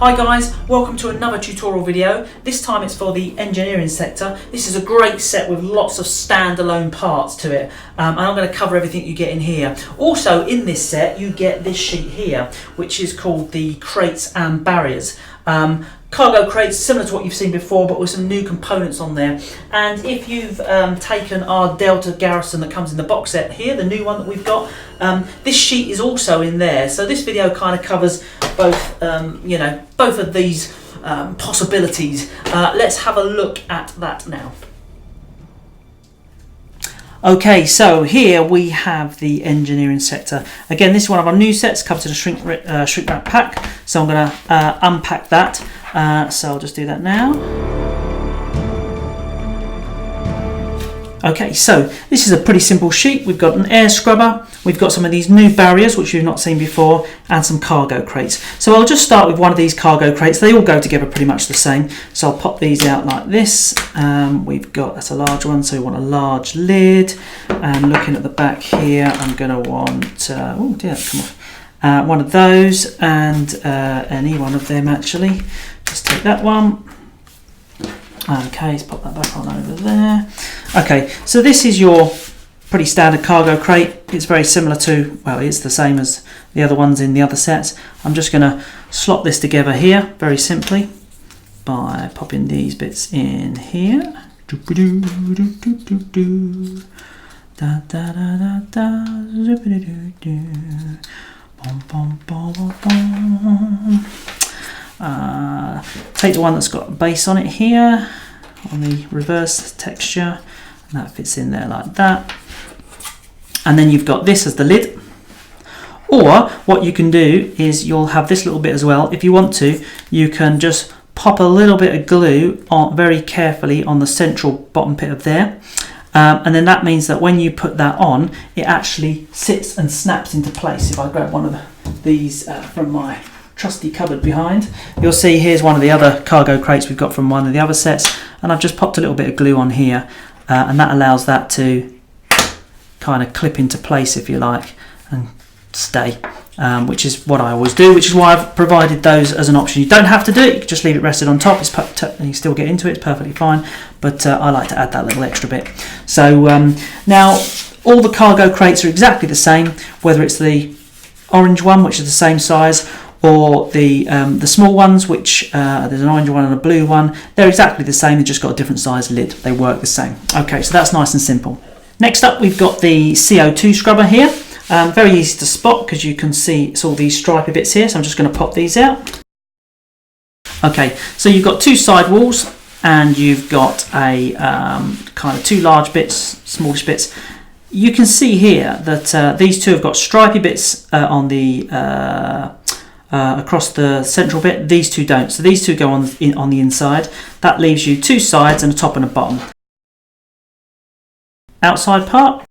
Hi guys, welcome to another tutorial video. This time it's for the engineering sector. This is a great set with lots of standalone parts to it, and I'm going to cover everything you get in here. Also in this set you get this sheet here, which is called the crates and barriers. Cargo crates similar to what you've seen before, but with some new components on there. And if you've taken our Delta Garrison that comes in the box set here, the new one that we've got, this sheet is also in there. So this video kind of covers both, both of these possibilities. Let's have a look at that now. Okay, so here we have the engineering sector. Again, this is one of our new sets, comes in a shrink wrap pack. So I'm going to unpack that. So I'll just do that now. Okay, so this is a pretty simple sheet. We've got an air scrubber, we've got some of these new barriers which you've not seen before, and some cargo crates. So I'll just start with one of these cargo crates. They all go together pretty much the same. So I'll pop these out like this. We've got, that's a large one, so we want a large lid. And looking at the back here, I'm going to want, oh dear, come off. One of those, and any one of them actually. Just take that one. Okay, let's pop that back on over there. Okay, so this is your pretty standard cargo crate. It's very similar to, well, it's the same as the other ones in the other sets. I'm just going to slot this together here very simply by popping these bits in here. Take the one that's got a base on it here on the reverse texture, and that fits in there like that. And then you've got this as the lid, or what you can do is you'll have this little bit as well. If you want to, you can just pop a little bit of glue on very carefully on the central bottom bit of there, and then that means that when you put that on, it actually sits and snaps into place. If I grab one of these from my trusty cupboard behind, you'll see here's one of the other cargo crates we've got from one of the other sets, and I've just popped a little bit of glue on here, and that allows that to kind of clip into place, if you like, and stay, which is what I always do, which is why I've provided those as an option. You don't have to do it, you can just leave it rested on top. And you still get into it, it's perfectly fine, but I like to add that little extra bit. So now all the cargo crates are exactly the same, whether it's the orange one, which is the same size, or the small ones, which there's an orange one and a blue one. They're exactly the same, they've just got a different size lid. They work the same. Okay, so that's nice and simple. Next up, we've got the CO2 scrubber here. Very easy to spot because you can see it's all these stripy bits here, so I'm just going to pop these out. Okay, so you've got two side walls, and you've got a kind of two large bits, smallish bits. You can see here that these two have got stripy bits on the across the central bit. These two don't, so these two go on the inside. That leaves you two sides and a top and a bottom. Outside part,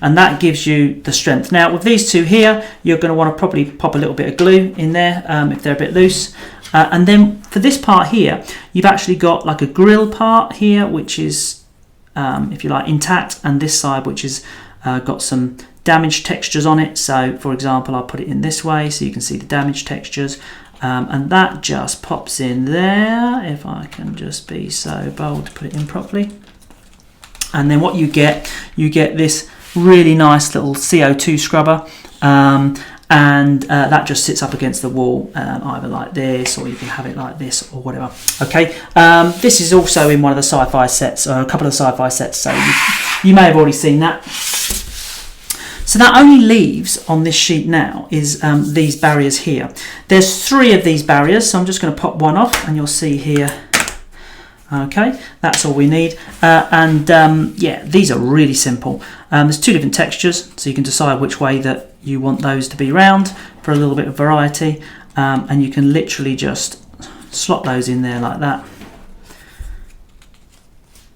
and that gives you the strength. Now with these two here, you're going to want to probably pop a little bit of glue in there if they're a bit loose. And then for this part here, you've actually got like a grill part here, which is if you like intact, and this side which is got some damaged textures on it. So for example, I'll put it in this way so you can see the damaged textures, and that just pops in there, if I can just be so bold to put it in properly. And then what you get this really nice little CO2 scrubber, and that just sits up against the wall, either like this, or you can have it like this, or whatever. Okay, this is also in one of the sci-fi sets, or a couple of sci-fi sets, so you may have already seen that. So that only leaves on this sheet now is these barriers here. There's three of these barriers, so I'm just going to pop one off, and you'll see here. Okay, that's all we need, yeah, these are really simple. There's two different textures, so you can decide which way that you want those to be round for a little bit of variety, and you can literally just slot those in there like that,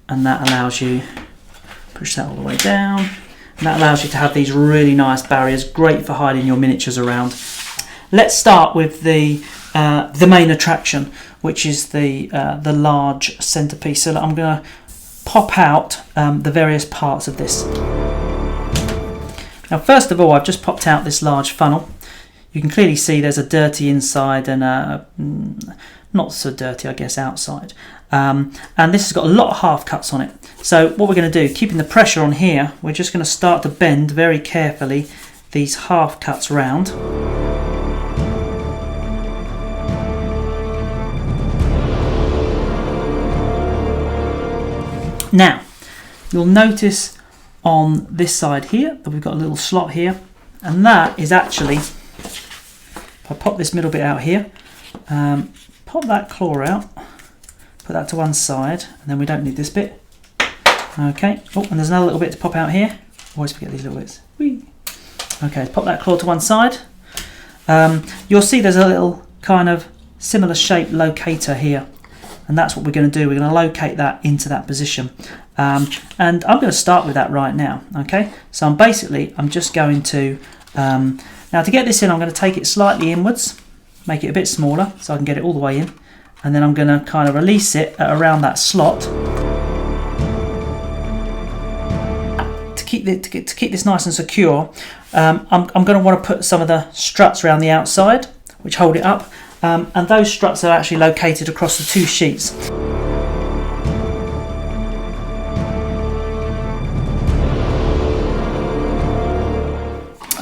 and that allows you, push that all the way down, and that allows you to have these really nice barriers, great for hiding your miniatures around. Let's start with the main attraction, which is the large centerpiece. So I'm going to pop out the various parts of this. Now first of all, I've just popped out this large funnel. you can clearly see there's a dirty inside and a not so dirty, I guess, outside. And this has got a lot of half cuts on it. So what we're going to do, keeping the pressure on here, we're just going to start to bend very carefully these half cuts round. Now, you'll notice on this side here that we've got a little slot here, and that is actually, if I pop this middle bit out here, pop that claw out, put that to one side, and then we don't need this bit. Okay, oh, and there's another little bit to pop out here. Always forget these little bits. Whee. Okay, pop that claw to one side. You'll see there's a little kind of similar shape locator here, and that's what we're going to do. We're going to locate that into that position. And I'm going to start with that right now. Okay, so I'm just going to, now to get this in, I'm going to take it slightly inwards, make it a bit smaller so I can get it all the way in, and then I'm going to kind of release it at around that slot. To keep this nice and secure, I'm going to want to put some of the struts around the outside, which hold it up, and those struts are actually located across the two sheets.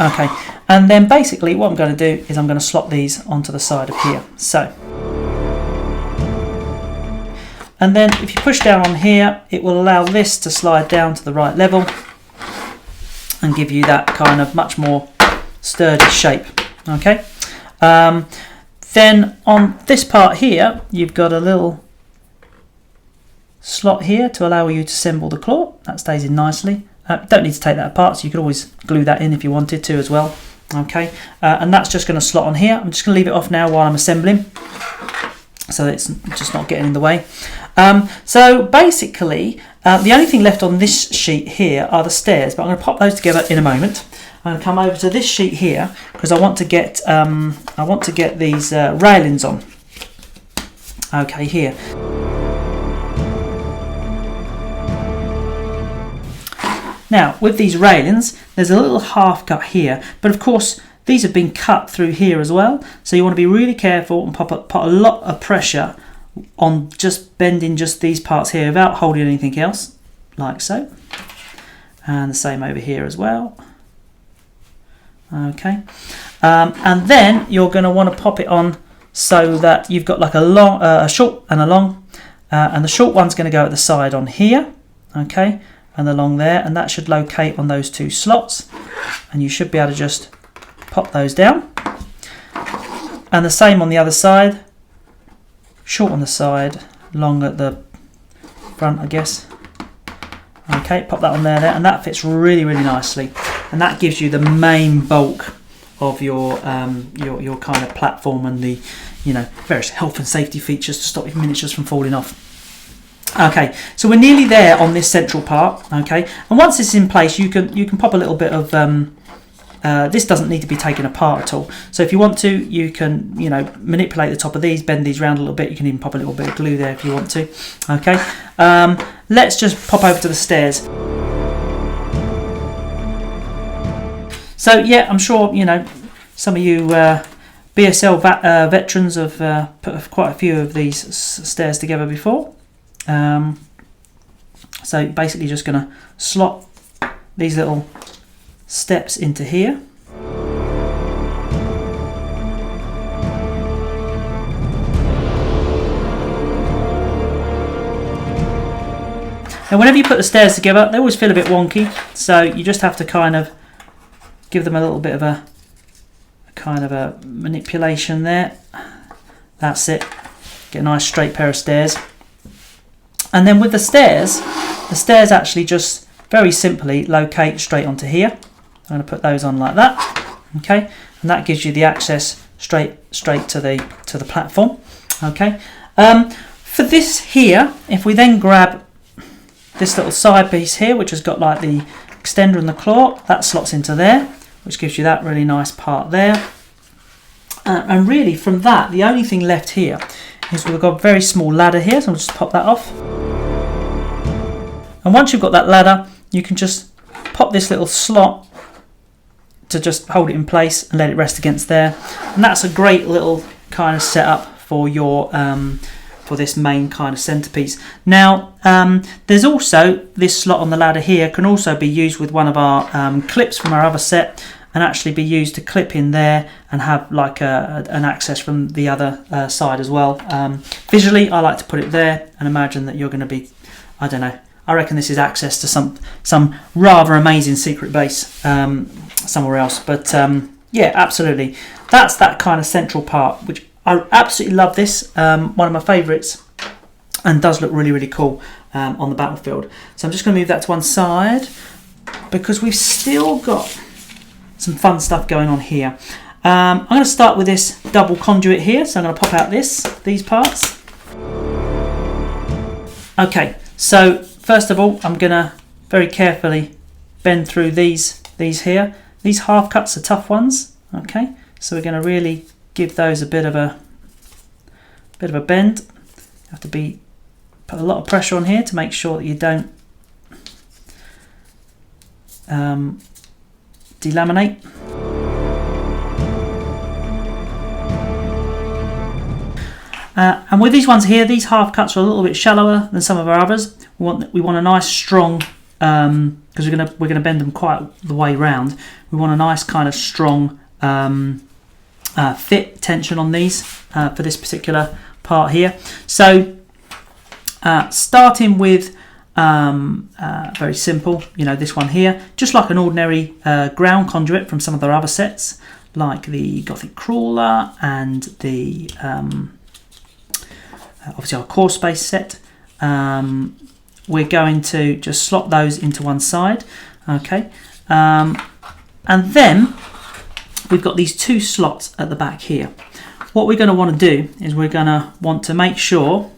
Okay, and then basically what I'm going to do is I'm going to slot these onto the side of here. So, and then if you push down on here, it will allow this to slide down to the right level and give you that kind of much more sturdy shape. Okay, then on this part here, you've got a little slot here to allow you to assemble the claw. That stays in nicely. Don't need to take that apart, so you could always glue that in if you wanted to as well. Okay, and that's just going to slot on here. I'm just going to leave it off now while I'm assembling, so it's just not getting in the way. So basically, the only thing left on this sheet here are the stairs, but I'm going to pop those together in a moment. I'm going to come over to this sheet here because I want to get these railings on. Okay, here. Now, with these railings, there's a little half cut here, but of course, these have been cut through here as well. So you want to be really careful and put a lot of pressure on just bending just these parts here without holding anything else, like so. And the same over here as well. Okay. And then you're going to want to pop it on so that you've got like a long, a short and a long. And the short one's going to go at the side on here. Okay. And along there, and that should locate on those two slots, and you should be able to just pop those down. And the same on the other side, short on the side, long at the front, I guess. Okay, pop that on there, and that fits really, really nicely, and that gives you the main bulk of your kind of platform and the various health and safety features to stop your miniatures from falling off. Okay, so we're nearly there on this central part. Okay, and once this is in place, you can pop a little bit of this doesn't need to be taken apart at all. So if you want to, you can manipulate the top of these, bend these around a little bit. You can even pop a little bit of glue there if you want to. Okay, let's just pop over to the stairs. So yeah, I'm sure some of you BSL veterans have put quite a few of these stairs together before. So basically just going to slot these little steps into here. Now whenever you put the stairs together, they always feel a bit wonky, so you just have to kind of give them a little bit of a kind of a manipulation there. That's it. Get a nice straight pair of stairs. And then with the stairs actually just very simply locate straight onto here. I'm going to put those on like that. Okay, and that gives you the access straight to the platform. Okay, for this here, if we then grab this little side piece here, which has got like the extender and the claw, that slots into there, which gives you that really nice part there. And really from that, the only thing left here is we've got a very small ladder here, so I'll just pop that off. And once you've got that ladder, you can just pop this little slot to just hold it in place and let it rest against there. And that's a great little kind of setup for your for this main kind of centerpiece. Now there's also this slot on the ladder here can also be used with one of our clips from our other set, and actually be used to clip in there and have like an access from the other side as well. Visually, I like to put it there and imagine that you're going to be, I don't know, I reckon this is access to some rather amazing secret base somewhere else. But yeah, absolutely. That's that kind of central part, which I absolutely love this. One of my favourites, and does look really, really cool on the battlefield. So I'm just going to move that to one side because we've still got some fun stuff going on here. I'm going to start with this double conduit here. So I'm going to pop out these parts. Okay, so first of all, I'm going to very carefully bend through these here. These half cuts are tough ones. Okay, so we're going to really give those a bit of a bend. You have to put a lot of pressure on here to make sure that you don't delaminate. And with these ones here, these half cuts are a little bit shallower than some of our others. We want a nice strong, because we're gonna bend them quite the way round. We want a nice kind of strong fit tension on these for this particular part here. So starting with very simple, this one here, just like an ordinary ground conduit from some of their other sets, like the Gothic Crawler and the obviously our core space set. We're going to just slot those into one side, okay, and then we've got these two slots at the back here. What we're going to want to do is we're going to want to make sure,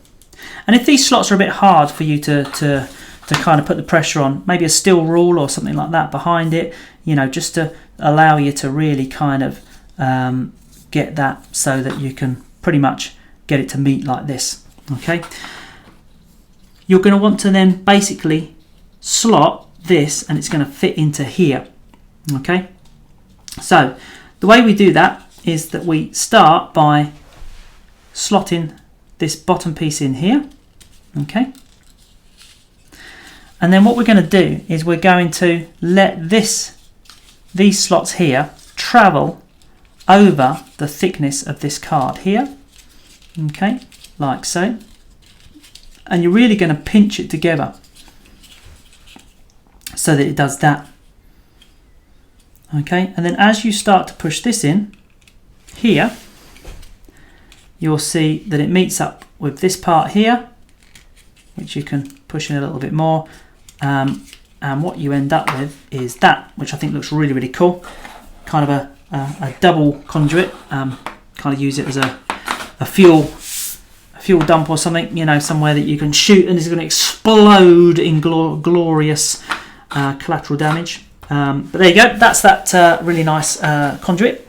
and if these slots are a bit hard for you to kind of put the pressure on, maybe a steel rule or something like that behind it, just to allow you to really kind of get that so that you can pretty much get it to meet like this. Okay, you're going to want to then basically slot this and it's going to fit into here. Okay, so the way we do that is that we start by slotting this bottom piece in here. Okay, and then what we're going to do is we're going to let these slots here travel over the thickness of this card here. Okay, like so. And you're really going to pinch it together so that it does that. Okay, and then as you start to push this in here, you'll see that it meets up with this part here, which you can push in a little bit more. And what you end up with is that, which I think looks really, really cool. Kind of a double conduit. Kind of use it as a fuel dump or something, somewhere that you can shoot and it's going to explode in glorious collateral damage. But there you go. That's that really nice conduit.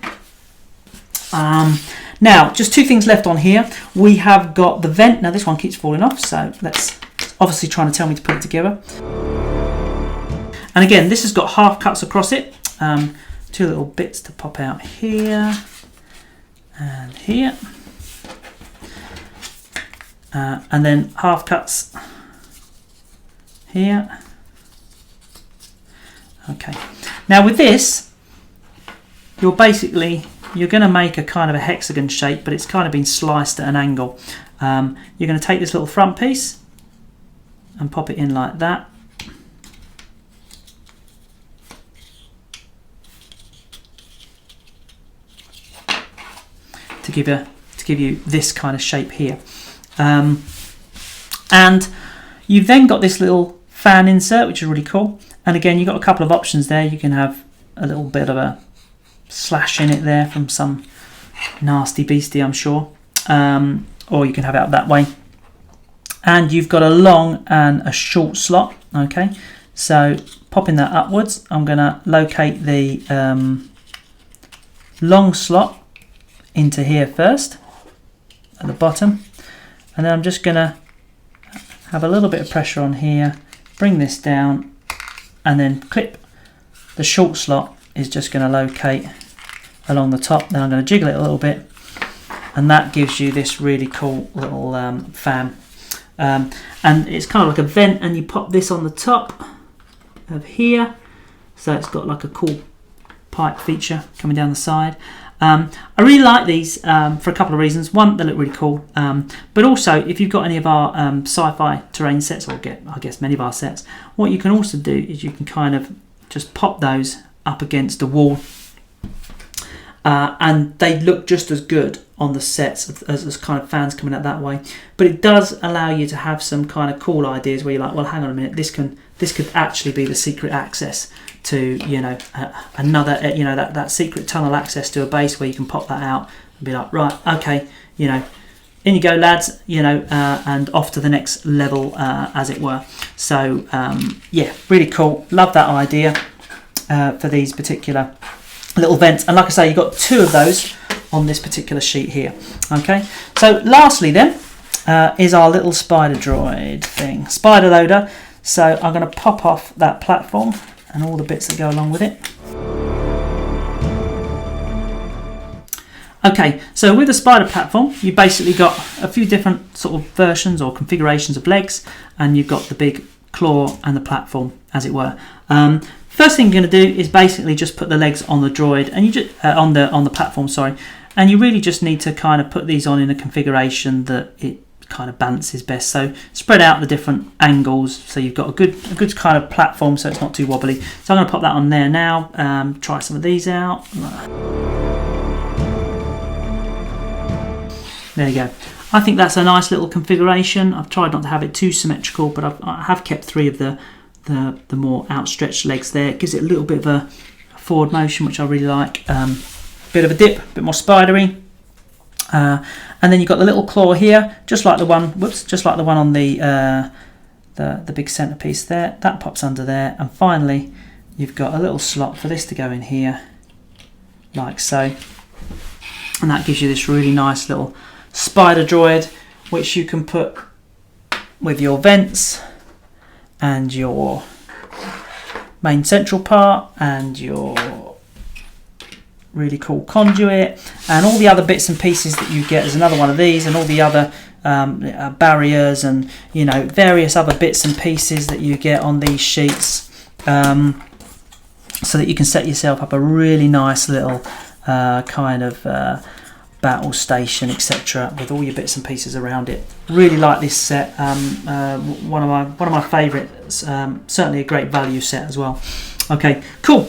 Now, just two things left on here. We have got the vent. Now, this one keeps falling off, so let's obviously trying to tell me to put it together. And again, this has got half cuts across it. Two little bits to pop out here and here. And then half cuts here. Okay. Now with this, you're going to make a kind of a hexagon shape, but it's kind of been sliced at an angle. You're going to take this little front piece and pop it in like that. To give you this kind of shape here. And you've then got this little fan insert, which is really cool. And again, you've got a couple of options there. You can have a little bit of a slash in it there from some nasty beastie, I'm sure. Or you can have it out that way. And you've got a long and a short slot. Okay, so popping that upwards, I'm going to locate the long slot into here first at the bottom, and then I'm just going to have a little bit of pressure on here, bring this down, and then clip the short slot is just going to locate along the top. Then I'm going to jiggle it a little bit, and that gives you this really cool little fan. And it's kind of like a vent, and you pop this on the top of here, so it's got like a cool pipe feature coming down the side. I really like these for a couple of reasons. One, they look really cool, but also if you've got any of our sci-fi terrain sets, or I guess many of our sets, what you can also do is you can kind of just pop those up against a wall, and they look just as good on the sets as kind of fans coming out that way. But it does allow you to have some kind of cool ideas where you're like, well, hang on a minute, this could actually be the secret access to, you know, another, you know, that secret tunnel access to a base where you can pop that out and be like, right, okay, you know, in you go, lads, you know, and off to the next level, as it were. So yeah, really cool. Love that idea for these particular little vents. And like I say, you've got 2 of those on this particular sheet here. Okay, so lastly then is our little spider droid thing, spider loader. So I'm going to pop off that platform and all the bits that go along with it. Okay, so with the spider platform, you've basically got a few different sort of versions or configurations of legs, and you've got the big claw and the platform, as it were. First thing you're going to do is basically just put the legs on the droid, and you just on the platform, sorry, and you really just need to kind of put these on in a configuration that it kind of balances best. So spread out the different angles so you've got a good kind of platform, so it's not too wobbly. So I'm going to pop that on there now. Try some of these out. There you go. I think that's a nice little configuration. I've tried not to have it too symmetrical, but I have kept 3 of the more outstretched legs there. It gives it a little bit of a forward motion, which I really like. Bit of a dip, a bit more spidery. And then you've got the little claw here, just like the one on the big centerpiece there. That pops under there, and finally you've got a little slot for this to go in here, like so. And that gives you this really nice little spider droid, which you can put with your vents and your main central part and your really cool conduit and all the other bits and pieces that you get. There's another one of these, and all the other barriers and, you know, various other bits and pieces that you get on these sheets, so that you can set yourself up a really nice little kind of battle station, etc., with all your bits and pieces around it. Really like this set. One of my favourites. Certainly a great value set as well. Okay, cool.